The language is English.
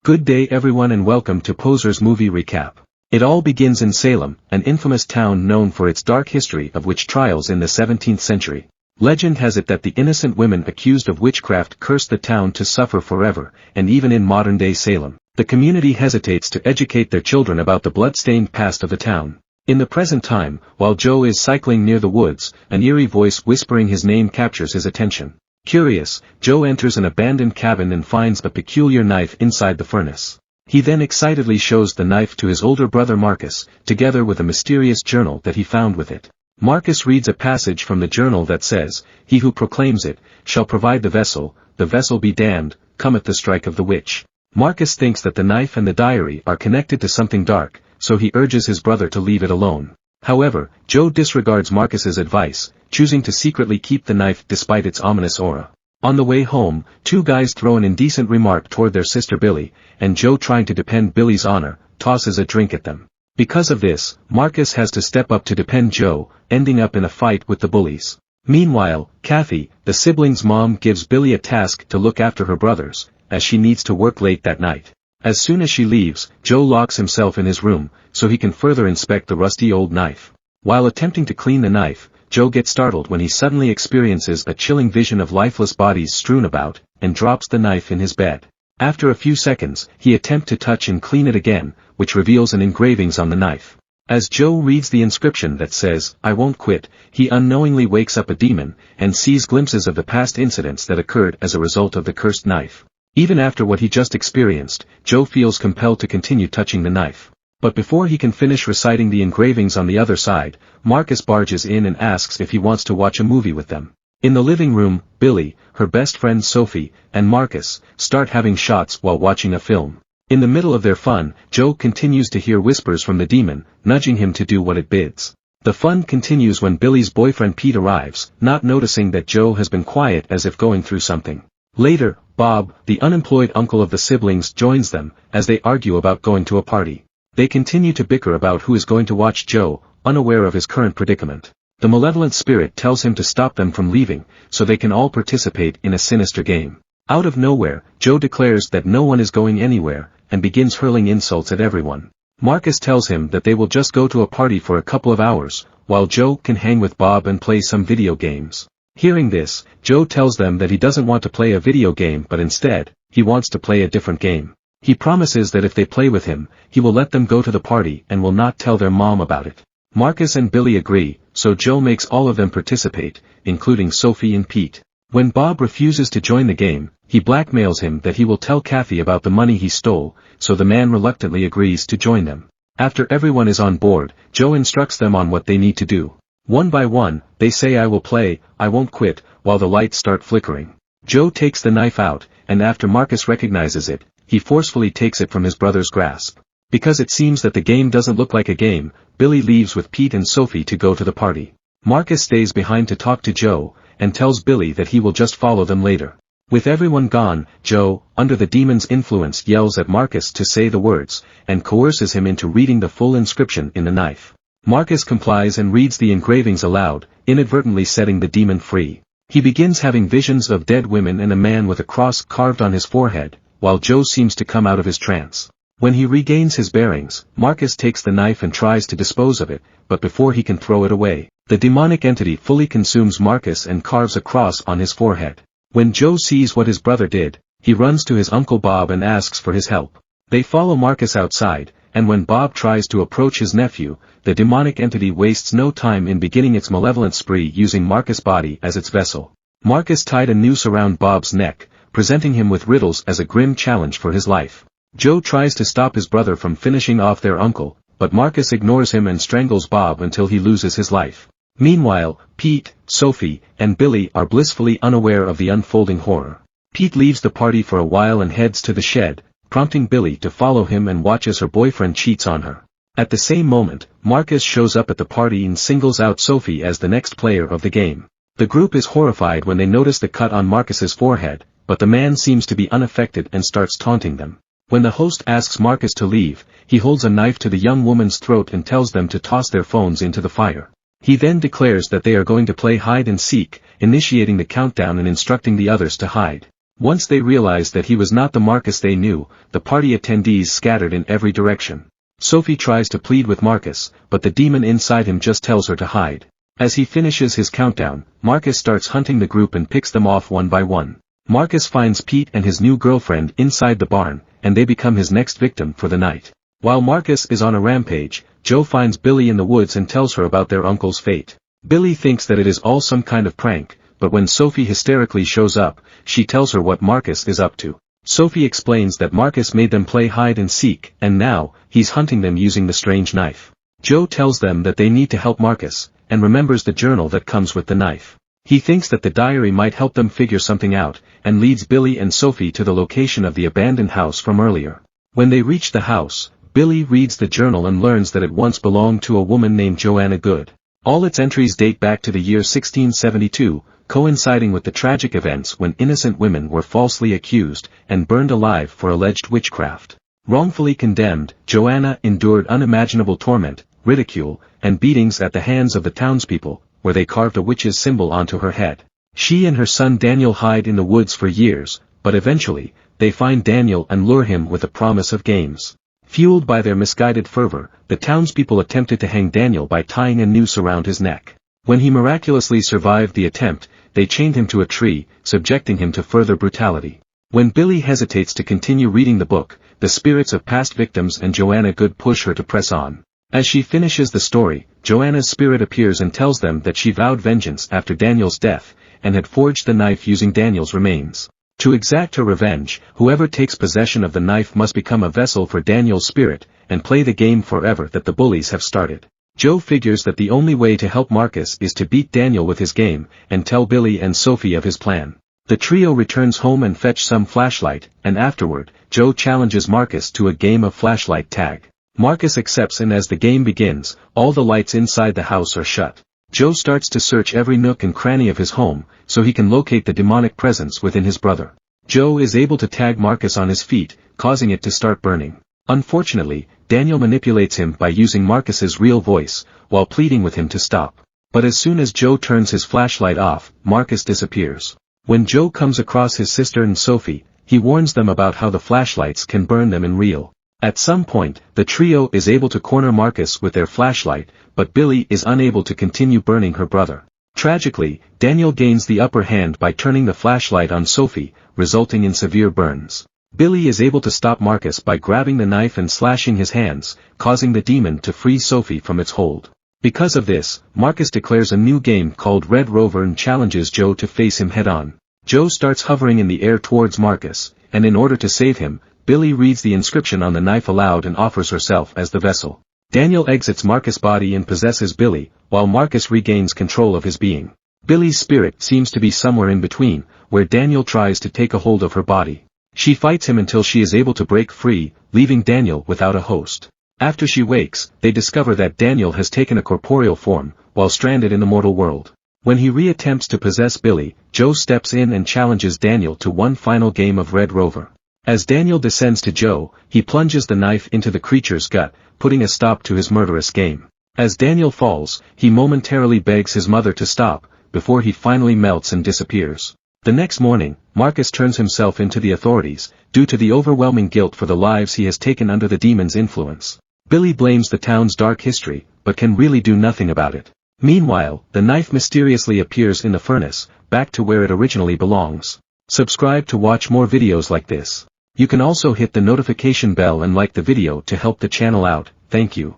Good day everyone and welcome to Poser's Movie Recap. It all begins in Salem, an infamous town known for its dark history of witch trials in the 17th century. Legend has it that the innocent women accused of witchcraft cursed the town to suffer forever, and even in modern-day Salem, the community hesitates to educate their children about the blood-stained past of the town. In the present time, while Joe is cycling near the woods, an eerie voice whispering his name captures his attention. Curious, Joe enters an abandoned cabin and finds a peculiar knife inside the furnace. He then excitedly shows the knife to his older brother Marcus, together with a mysterious journal that he found with it. Marcus reads a passage from the journal that says, "He who proclaims it, shall provide the vessel be damned, cometh the strike of the witch." Marcus thinks that the knife and the diary are connected to something dark, so he urges his brother to leave it alone. However, Joe disregards Marcus's advice, choosing to secretly keep the knife despite its ominous aura. On the way home, two guys throw an indecent remark toward their sister Billy, and Joe, trying to defend Billy's honor, tosses a drink at them. Because of this, Marcus has to step up to defend Joe, ending up in a fight with the bullies. Meanwhile, Kathy, the siblings' mom, gives Billy a task to look after her brothers, as she needs to work late that night. As soon as she leaves, Joe locks himself in his room, so he can further inspect the rusty old knife. While attempting to clean the knife, Joe gets startled when he suddenly experiences a chilling vision of lifeless bodies strewn about, and drops the knife in his bed. After a few seconds, he attempts to touch and clean it again, which reveals an engravings on the knife. As Joe reads the inscription that says, "I won't quit," he unknowingly wakes up a demon, and sees glimpses of the past incidents that occurred as a result of the cursed knife. Even after what he just experienced, Joe feels compelled to continue touching the knife. But before he can finish reciting the engravings on the other side, Marcus barges in and asks if he wants to watch a movie with them. In the living room, Billy, her best friend Sophie, and Marcus start having shots while watching a film. In the middle of their fun, Joe continues to hear whispers from the demon, nudging him to do what it bids. The fun continues when Billy's boyfriend Pete arrives, not noticing that Joe has been quiet as if going through something. Later, Bob, the unemployed uncle of the siblings, joins them, as they argue about going to a party. They continue to bicker about who is going to watch Joe, unaware of his current predicament. The malevolent spirit tells him to stop them from leaving, so they can all participate in a sinister game. Out of nowhere, Joe declares that no one is going anywhere, and begins hurling insults at everyone. Marcus tells him that they will just go to a party for a couple of hours, while Joe can hang with Bob and play some video games. Hearing this, Joe tells them that he doesn't want to play a video game but instead, he wants to play a different game. He promises that if they play with him, he will let them go to the party and will not tell their mom about it. Marcus and Billy agree, so Joe makes all of them participate, including Sophie and Pete. When Bob refuses to join the game, he blackmails him that he will tell Kathy about the money he stole, so the man reluctantly agrees to join them. After everyone is on board, Joe instructs them on what they need to do. One by one, they say "I will play, I won't quit," while the lights start flickering. Joe takes the knife out, and after Marcus recognizes it, he forcefully takes it from his brother's grasp. Because it seems that the game doesn't look like a game, Billy leaves with Pete and Sophie to go to the party. Marcus stays behind to talk to Joe, and tells Billy that he will just follow them later. With everyone gone, Joe, under the demon's influence, yells at Marcus to say the words, and coerces him into reading the full inscription in the knife. Marcus complies and reads the engravings aloud, inadvertently setting the demon free. He begins having visions of dead women and a man with a cross carved on his forehead, while Joe seems to come out of his trance. When he regains his bearings, Marcus takes the knife and tries to dispose of it, but before he can throw it away, the demonic entity fully consumes Marcus and carves a cross on his forehead. When Joe sees what his brother did, he runs to his uncle Bob and asks for his help. They follow Marcus outside, and when Bob tries to approach his nephew, the demonic entity wastes no time in beginning its malevolent spree using Marcus' body as its vessel. Marcus tied a noose around Bob's neck, presenting him with riddles as a grim challenge for his life. Joe tries to stop his brother from finishing off their uncle, but Marcus ignores him and strangles Bob until he loses his life. Meanwhile, Pete, Sophie, and Billy are blissfully unaware of the unfolding horror. Pete leaves the party for a while and heads to the shed, prompting Billy to follow him and watch as her boyfriend cheats on her. At the same moment, Marcus shows up at the party and singles out Sophie as the next player of the game. The group is horrified when they notice the cut on Marcus's forehead, but the man seems to be unaffected and starts taunting them. When the host asks Marcus to leave, he holds a knife to the young woman's throat and tells them to toss their phones into the fire. He then declares that they are going to play hide and seek, initiating the countdown and instructing the others to hide. Once they realized that he was not the Marcus they knew, the party attendees scattered in every direction. Sophie tries to plead with Marcus, but the demon inside him just tells her to hide. As he finishes his countdown, Marcus starts hunting the group and picks them off one by one. Marcus finds Pete and his new girlfriend inside the barn, and they become his next victim for the night. While Marcus is on a rampage, Joe finds Billy in the woods and tells her about their uncle's fate. Billy thinks that it is all some kind of prank, but when Sophie hysterically shows up, she tells her what Marcus is up to. Sophie explains that Marcus made them play hide and seek, and now, he's hunting them using the strange knife. Joe tells them that they need to help Marcus, and remembers the journal that comes with the knife. He thinks that the diary might help them figure something out, and leads Billy and Sophie to the location of the abandoned house from earlier. When they reach the house, Billy reads the journal and learns that it once belonged to a woman named Joanna Good. All its entries date back to the year 1672, coinciding with the tragic events when innocent women were falsely accused and burned alive for alleged witchcraft. Wrongfully condemned, Joanna endured unimaginable torment, ridicule, and beatings at the hands of the townspeople, where they carved a witch's symbol onto her head. She and her son Daniel hide in the woods for years, but eventually, they find Daniel and lure him with a promise of games. Fueled by their misguided fervor, the townspeople attempted to hang Daniel by tying a noose around his neck. When he miraculously survived the attempt, they chained him to a tree, subjecting him to further brutality. When Billy hesitates to continue reading the book, the spirits of past victims and Joanna Good push her to press on. As she finishes the story, Joanna's spirit appears and tells them that she vowed vengeance after Daniel's death, and had forged the knife using Daniel's remains. To exact her revenge, whoever takes possession of the knife must become a vessel for Daniel's spirit, and play the game forever that the bullies have started. Joe figures that the only way to help Marcus is to beat Daniel with his game, and tell Billy and Sophie of his plan. The trio returns home and fetch some flashlight, and afterward, Joe challenges Marcus to a game of flashlight tag. Marcus accepts, and as the game begins, all the lights inside the house are shut. Joe starts to search every nook and cranny of his home, so he can locate the demonic presence within his brother. Joe is able to tag Marcus on his feet, causing it to start burning. Unfortunately, Daniel manipulates him by using Marcus's real voice, while pleading with him to stop. But as soon as Joe turns his flashlight off, Marcus disappears. When Joe comes across his sister and Sophie, he warns them about how the flashlights can burn them in real. At some point, the trio is able to corner Marcus with their flashlight, but Billy is unable to continue burning her brother. Tragically, Daniel gains the upper hand by turning the flashlight on Sophie, resulting in severe burns. Billy is able to stop Marcus by grabbing the knife and slashing his hands, causing the demon to free Sophie from its hold. Because of this, Marcus declares a new game called Red Rover and challenges Joe to face him head-on. Joe starts hovering in the air towards Marcus, and in order to save him, Billy reads the inscription on the knife aloud and offers herself as the vessel. Daniel exits Marcus' body and possesses Billy, while Marcus regains control of his being. Billy's spirit seems to be somewhere in between, where Daniel tries to take a hold of her body. She fights him until she is able to break free, leaving Daniel without a host. After she wakes, they discover that Daniel has taken a corporeal form, while stranded in the mortal world. When he reattempts to possess Billy, Joe steps in and challenges Daniel to one final game of Red Rover. As Daniel descends to Joe, he plunges the knife into the creature's gut, putting a stop to his murderous game. As Daniel falls, he momentarily begs his mother to stop, before he finally melts and disappears. The next morning, Marcus turns himself into the authorities, due to the overwhelming guilt for the lives he has taken under the demon's influence. Billy blames the town's dark history, but can really do nothing about it. Meanwhile, the knife mysteriously appears in the furnace, back to where it originally belongs. Subscribe to watch more videos like this. You can also hit the notification bell and like the video to help the channel out. Thank you.